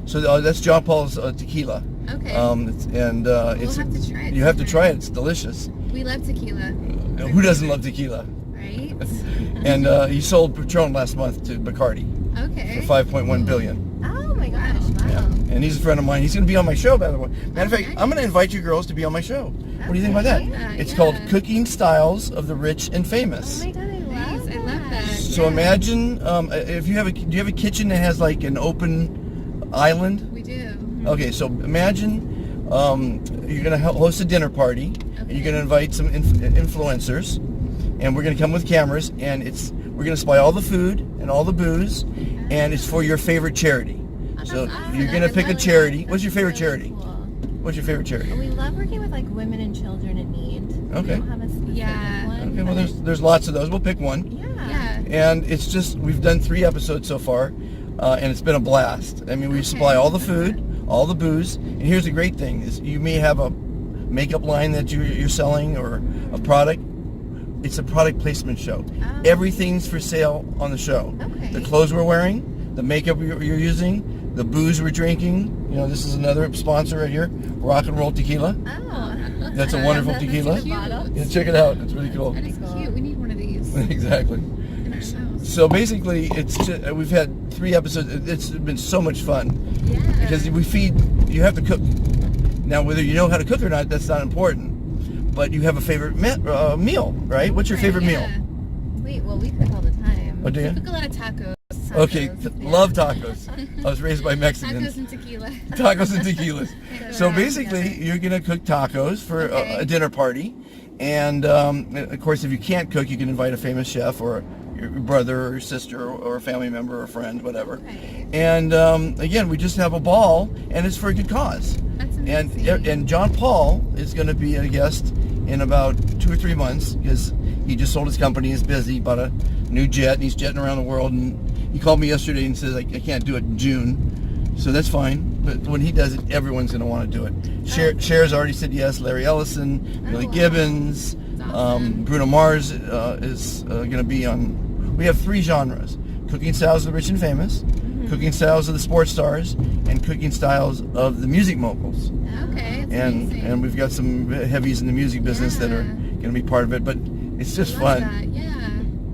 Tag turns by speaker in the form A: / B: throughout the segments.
A: So that's John Paul's tequila.
B: Okay.
A: We'll
B: have to try it.
A: You have to try it. It's delicious.
B: We love tequila.
A: Who doesn't love tequila?
B: Right.
A: And he sold Patron last month to Bacardi
B: Okay.
A: for $5.1 billion.
C: Oh my gosh! Wow.
A: Yeah. And he's a friend of mine. He's going to be on my show, by the way. Matter of fact,
B: Okay.
A: I'm going to invite you girls to be on my show. What do you think about that? It's
B: Yeah.
A: called Cooking Styles of the Rich and Famous.
C: Oh my god! I love
B: Nice. I love that.
A: So imagine if you have do you have a kitchen that has like an open island?
B: We do.
A: Okay, so imagine you're going to host a dinner party, and you're going to invite some influencers, and we're going to come with cameras, and we're going to supply all the food and all the booze, and it's for your favorite charity. So you're going to pick a charity. What's your favorite charity?
C: Cool.
A: What's your favorite charity?
C: We love working with like women and children in need.
A: Okay.
C: We don't have a specific
B: Yeah.
C: one.
A: Okay, well
C: but
A: there's lots of those. We'll pick one.
C: yeah.
A: And it's just, we've done 3 episodes so far, and it's been a blast. I mean, we supply all the food, all the booze, and here's the great thing, is you may have a makeup line that you're selling, or a product. It's a product placement show.
C: Oh.
A: Everything's for sale on the show.
C: Okay.
A: The clothes we're wearing, the makeup you're using, the booze we're drinking. You know, this is another sponsor right here, Rock and Roll Tequila.
C: Oh.
A: That's a wonderful
C: That's a
A: tequila.
C: cute bottle.
A: Yeah, check it out. It's really cool.
B: That is cute. We need one of these
A: Exactly.
B: in our house.
A: So basically, we've had 3 episodes. It's been so much fun
B: Yeah.
A: because you have to cook. Now, whether you know how to cook or not, that's not important. But you have a favorite meal, right? What's your favorite meal?
B: Yeah.
C: Wait, well we cook all the time.
A: Oh, do
B: We
A: you?
B: cook a lot of tacos.
A: Okay,
C: Yeah.
A: love tacos. I was raised by Mexicans.
B: Tacos and tequila.
A: Tacos and tequilas. So
C: Yeah.
A: basically, you're gonna cook tacos for
B: Okay.
A: a dinner party, and of course, if you can't cook, you can invite a famous chef or your brother or your sister or a family member or a friend, whatever.
C: Okay.
A: And again, we just have a ball, and it's for a good cause.
B: That's amazing.
A: And John Paul is going to be a guest in about 2 or 3 months because he just sold his company. He's busy, bought a new jet, and he's jetting around the world. And he called me yesterday and says I can't do it in June, so that's fine. But when he does it, everyone's going to want to do it. Cher's already said yes. Larry Ellison, Billy
C: wow.
A: Gibbons,
B: awesome.
A: Bruno Mars is going to be on. We have 3 genres: cooking styles of the rich and famous, cooking styles of the sports stars, and cooking styles of the music moguls.
B: Okay. It's
A: And
B: amazing.
A: and we've got some heavies in the music business that are
B: Yeah.
A: going to be part of it. But it's just
B: I love
A: fun.
B: that. Yeah.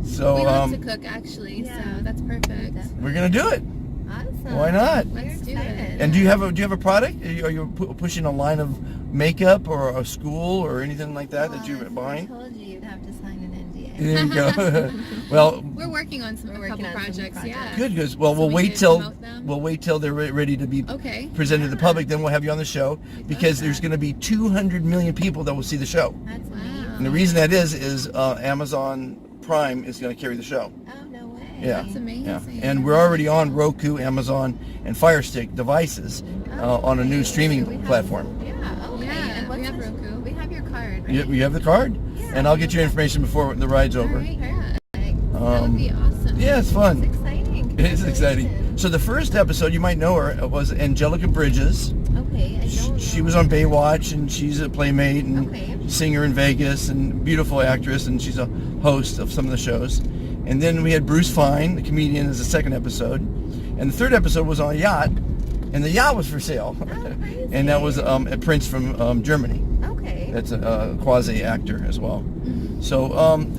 A: So
B: We love to cook actually,
C: Yeah.
B: so that's perfect.
A: we're going to do it.
C: Awesome.
A: Why not?
B: Let's do
C: excited.
B: it.
A: And do you have a product? Are you pushing a line of makeup or a school or anything like that you're
C: If
A: behind?
C: I told you you'd have to sign an NDA.
A: There you go. Well,
B: We're working on a
C: working
B: couple
C: on some
B: projects.
C: projects.
B: Yeah.
A: good. Good. Well,
B: So
A: we'll
B: we
A: wait
B: can
A: till
B: promote them?
A: they're ready to be
B: Okay.
A: presented to the public. Then we'll have you on the show because there's going to be 200 million people that will see the show.
C: That's
B: Wow.
C: amazing.
A: And the reason that is Amazon Prime is going to carry the show.
C: Oh no way.
A: Yeah.
B: That's amazing.
A: Yeah, and we're already on Roku, Amazon, and Fire Stick devices on a new streaming
C: We have-
A: platform.
C: Yeah. Okay.
B: Yeah,
C: And what's
B: we have
C: this-
B: Roku.
C: We have your card. Right?
A: You have the card,
C: Yeah.
A: and I'll get your information before the ride's over.
B: All right, yeah.
C: Perfect.
B: That would be awesome.
A: Yeah, it's
C: It's
A: fun.
C: exciting.
A: It is exciting.
C: Congratulations.
A: So the first episode, you might know her, was Angelica Bridges.
C: Okay. I don't
A: She
C: know.
A: was on Baywatch, and she's a playmate and
C: Okay.
A: singer in Vegas, and beautiful actress, and she's a host of some of the shows. And then we had Bruce Fine, the comedian, as the second episode. And the third episode was on a yacht, and the yacht was for sale.
C: crazy.
A: And that was a prince from Germany.
C: Okay.
A: That's a quasi actor as well. So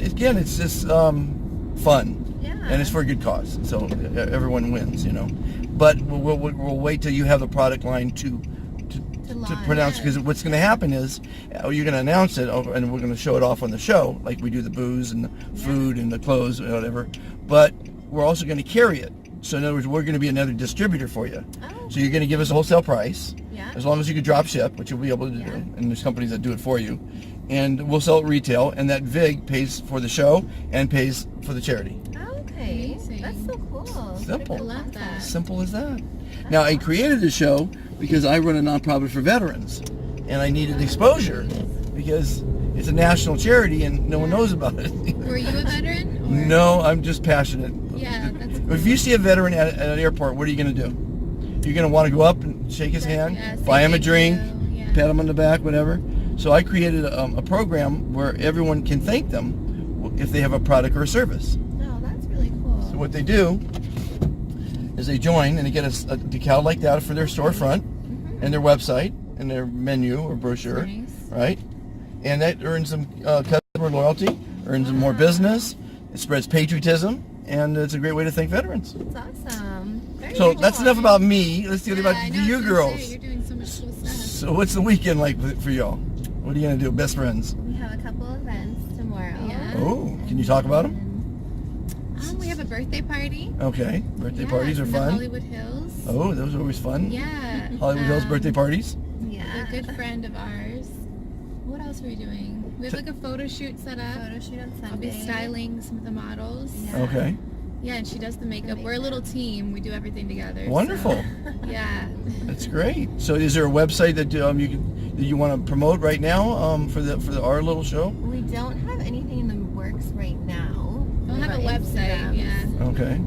A: again, it's just fun,
C: Yeah.
A: and it's for a good cause. So everyone wins, you know. But we'll wait till you have the product line to
C: launch.
A: pronounce, because what's going to happen is you're going to announce it and we're going to show it off on the show, like we do the booze and the food and the clothes and whatever. But we're also going to carry it. So in other words, we're going to be another distributor for you.
C: Oh.
A: So you're going to give us a wholesale price,
C: Yeah.
A: as long as you can drop ship, which you'll be able to do. And there's companies that do it for you. And we'll sell it retail, and that VIG pays for the show and pays for the charity.
C: Okay.
B: Amazing.
C: That's so cool.
A: Simple.
B: I love that.
A: Simple as that. Now, I created the show because I run a nonprofit for veterans, and I needed exposure because it's a national charity and no one knows about it.
B: Were you a veteran? Or?
A: No, I'm just passionate.
B: Yeah, that's
A: If you see a veteran at an airport, what are you going to do? You're going to want to go up and shake his hand,
B: Yeah, say
A: buy him a
B: thank
A: drink,
B: you. Yeah.
A: pat him on the back, whatever. So I created a program where everyone can thank them if they have a product or a service.
C: No, that's really cool.
A: So what they do is they join and they get a decal like that for their storefront and their website and their menu or brochure,
B: Nice.
A: right? And that earns them customer loyalty, earns them more business, it spreads patriotism, and it's a great way to thank veterans.
C: That's awesome. Very
A: So
C: cool.
A: that's enough about me. Let's get
B: Yeah,
A: about
B: I know,
A: you
B: it's
A: girls.
B: great. You're doing so much cool stuff.
A: So what's the weekend like for y'all? What are you gonna do? Best friends?
C: We have a couple events tomorrow.
B: Yeah.
A: Oh, can you talk about them?
B: We have a birthday party.
A: Okay, birthday
B: Yeah,
A: parties are
B: in the
A: fun.
B: Hollywood Hills.
A: Oh, those are always fun.
B: Yeah.
A: Hollywood Hills birthday parties.
C: Yeah.
B: A good friend of ours. What else are we doing? We have like a photo shoot set up.
C: Photo shoot on Sunday.
B: I'll be styling some of the models.
C: Yeah.
A: Okay,
B: Yeah, and she does the makeup. We're a little team. We do everything together. so-
A: wonderful.
B: Yeah.
A: That's great. So is there a website that you want to promote right now for our little show?
C: We don't have anything in the works right now.
B: We'll have a
C: But
B: website.
C: Instagrams.
B: Yeah.
A: Okay.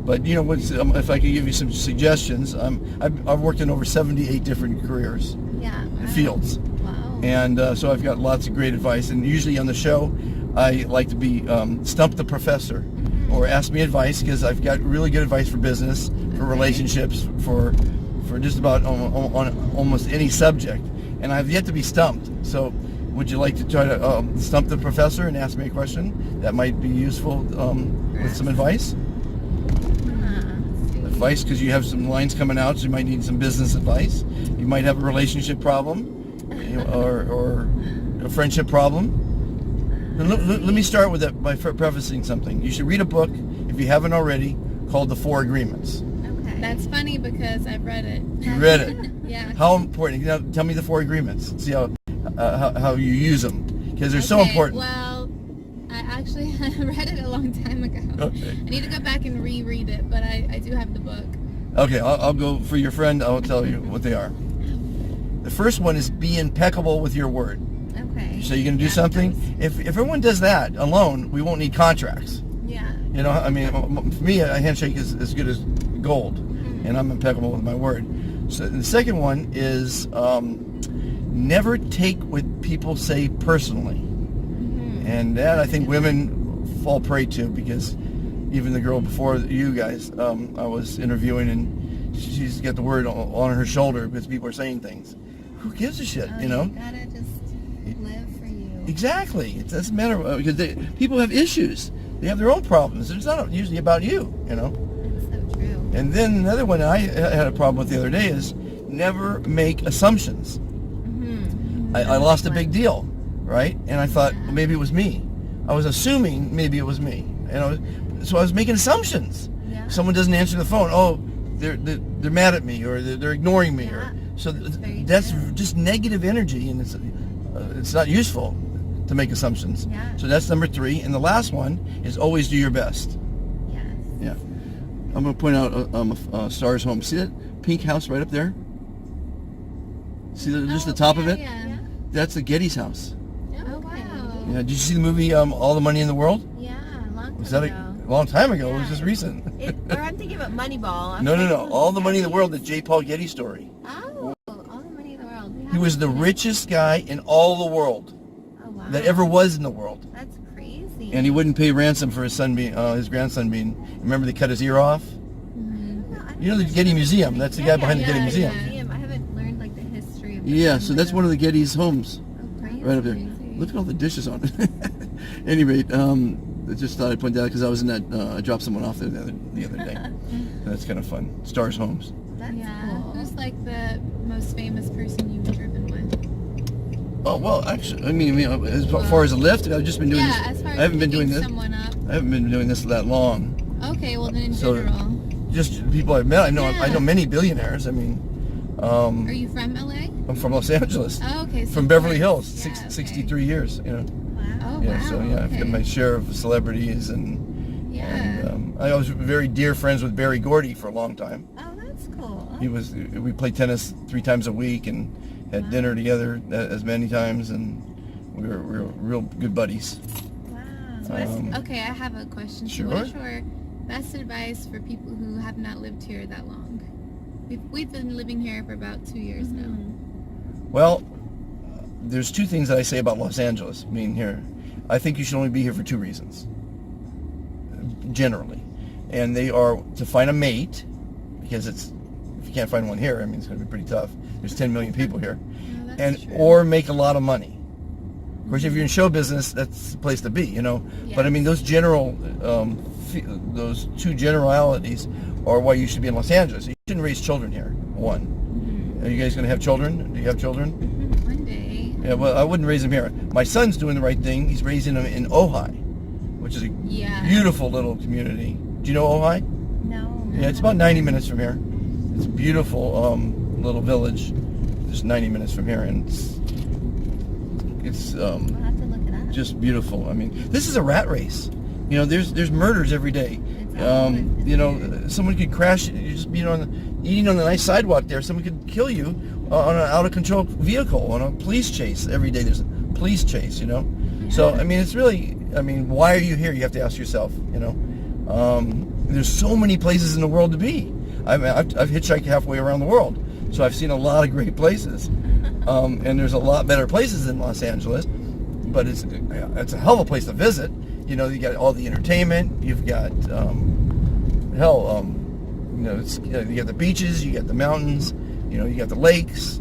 A: But you know what's if I could give you some suggestions, I've worked in over 78 different careers
C: Yeah.
A: and fields.
C: Wow.
A: And so I've got lots of great advice. And usually on the show, I like to be Stump the Professor or Ask Me Advice, because I've got really good advice for business, for relationships, for just about on almost any subject. And I've yet to be stumped. So would you like to try to stump the professor and ask me a question that might be useful with some advice? Advice, because you have some lines coming out, so you might need some business advice. You might have a relationship problem, or a friendship problem. And let me start with that by prefacing something. You should read a book, if you haven't already, called The Four Agreements.
C: Okay.
B: That's funny because I've read it.
A: You read it.
B: Yeah.
A: How important? Now, tell me the four agreements. See how you use them, because they're so
B: Okay,
A: important.
B: Well, I actually read it a long time ago.
A: Okay.
B: I need to go back and reread it, but I do have the book.
A: Okay, I'll go for your friend. I'll tell you what they are. The first one is be impeccable with your word.
C: Okay.
A: So you're going to do something. If everyone does that alone, we won't need contracts.
C: Yeah.
A: You know, I mean, for me, a handshake is as good as gold, and I'm impeccable with my word. So the second one is never take what people say personally, and that I think women fall prey to, because even the girl before you guys, I was interviewing, and she's got the word on her shoulder because people are saying things. Who gives a shit, you know?
C: You gotta just live for you.
A: Exactly. It doesn't matter, because people have issues. They have their own problems. It's not usually about you, you know?
C: That's so true.
A: And then another one I had a problem with the other day is never make assumptions. I lost a big deal, right? And I thought, well, maybe it was me. I was assuming maybe it was me. And so I was making assumptions.
C: Yeah.
A: Someone doesn't answer the phone. Oh, they're mad at me, or they're ignoring me.
C: Yeah.
A: Or so
C: very
A: that's
C: true.
A: just negative energy, and it's not useful to make assumptions.
C: Yeah.
A: So that's number 3. And the last one is always do your best.
C: Yes.
A: Yeah. I'm going to point out Stars Home. See that pink house right up there? See just the top of it?
B: Yeah.
A: That's the Getty's house.
B: Oh,
C: Okay.
B: wow.
A: Yeah. Did you see the movie All the Money in the World?
C: Yeah, long time
A: Was that
C: ago.
A: a long time ago? It was
C: Yeah.
A: just recent.
C: Or I'm thinking about Moneyball.
A: No. All the Money in the World, the J. Paul Getty story.
C: Oh, all the money in the world.
A: He was the richest guy in all the world
C: Oh, wow.
A: that ever was in the world.
C: That's crazy.
A: And he wouldn't pay ransom for his son being, his grandson being. Remember they cut his ear off? You know the Getty Museum. That's the guy behind the Getty Museum.
C: I haven't learned like the history of
A: Yeah, so that's one of the Getty's homes.
C: Oh, crazy.
A: Right up there. Look at all the dishes on it. At any rate, I just thought I'd point that out because I was in that, I dropped someone off there the other day. That's kind of fun. Stars Homes.
C: That's
B: Yeah.
C: cool.
B: Who's like the most famous person you've driven with?
A: Oh, well, actually, I mean, as far as a lift, I've just been doing
B: Yeah,
A: this.
B: as far as
A: I haven't been doing
B: picking
A: this.
B: someone up.
A: I haven't been doing this that long.
B: Okay, well then in
A: So-
B: general.
A: Just people I've met. I know
B: Yeah.
A: many billionaires. I mean,
B: Are you from LA?
A: I'm from Los Angeles.
B: Oh, okay. So
A: From
B: of
A: Beverly
B: course.
A: Hills,
B: Yeah, okay.
A: 63 years, you know.
C: Wow.
B: Oh,
A: Yeah,
B: wow.
A: so yeah, I've got
B: okay.
A: my share of celebrities, and
B: Yeah.
A: I was very dear friends with Barry Gordy for a long time.
C: Oh, that's cool.
A: We played tennis 3 times a week and had dinner together as many times, and we were real good buddies.
C: Wow.
B: Okay, I have a question.
A: Sure.
B: So what is your best advice for people who have not lived here that long? We've been living here for about 2 years now.
A: Well, there's 2 things that I say about Los Angeles being here. I think you should only be here for 2 reasons, generally. and they are to find a mate, because if you can't find one here, I mean, it's going to be pretty tough. There's 10 million people here.
B: No, that's
A: And
B: true.
A: or make a lot of money. Of course, if you're in show business, that's the place to be, you know. But I mean, those those two generalities are why you should be in Los Angeles. You shouldn't raise children here. One. Are you guys going to have children? Do you have children?
B: One day.
A: Yeah. Well, I wouldn't raise them here. My son's doing the right thing. He's raising them in Ojai, which is a beautiful little community. Do you know Ojai?
C: No.
A: Yeah, it's about 90 minutes from here. It's a beautiful little village, just 90 minutes from here, and it's
C: We'll have to look it up.
A: just beautiful. I mean, this is a rat race. You know, there's murders every day.
C: It's always
A: You know, someone could crash. You just eating on the nice sidewalk there. Someone could kill you on an out of control vehicle, on a police chase every day. There's a police chase. You know, so I mean, it's really. I mean, why are you here? You have to ask yourself. You know, there's so many places in the world to be. I've hitchhiked halfway around the world, so I've seen a lot of great places, and there's a lot better places than Los Angeles, but it's a hell of a place to visit. You know, you got all the entertainment, you've got you know, you got the beaches, you got the mountains, you know, you got the lakes,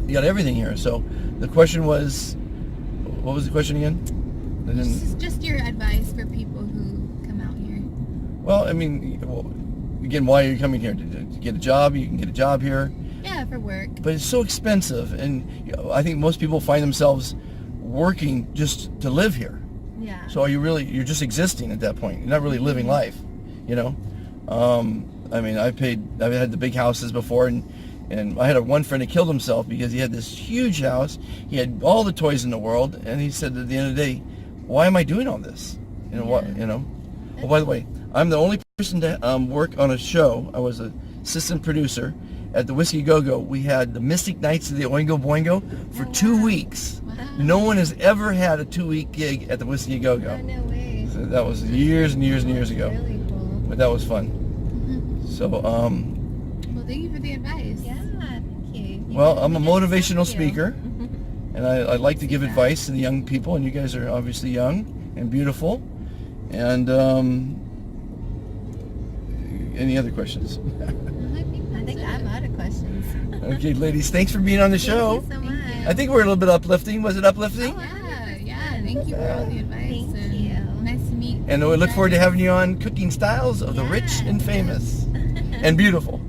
A: you got everything here. So the question was, what was the question again?
B: Just your advice for people who come out here.
A: Well, I mean, again, why are you coming here? To get a job? You can get a job here.
B: Yeah, for work.
A: But it's so expensive, and you know, I think most people find themselves working just to live here.
C: Yeah.
A: So you're just existing at that point. You're not really living life, you know. I mean, I've had the big houses before, and I had one friend that killed himself because he had this huge house. He had all the toys in the world, and he said at the end of the day, why am I doing all this? You know what? You know. Oh, by the way, I'm the only person to work on a show. I was an assistant producer at the Whiskey Go-Go. We had the Mystic Nights of the Oingo Boingo for 2 weeks.
B: Wow.
A: No one has ever had a 2-week gig at the Whiskey Go-Go.
C: Oh, no way.
A: So that was years and years and years ago.
C: Really cool.
A: But that was fun. So,
B: Well, thank you for the advice.
C: Yeah, thank you.
A: well, I'm a motivational
C: Thank you.
A: speaker, and I like to give advice to the young people, and you guys are obviously young and beautiful. And any other questions?
C: I think I'm out of questions.
A: Okay, ladies, thanks for being on the show.
C: Thank you so much.
A: I think we're a little bit uplifting. Was it uplifting?
B: Yeah. Thank you for all the advice.
C: Thank
B: and
C: you.
B: Nice to meet you.
A: And we look forward to having you on Cooking Styles of the Rich and Famous and Beautiful.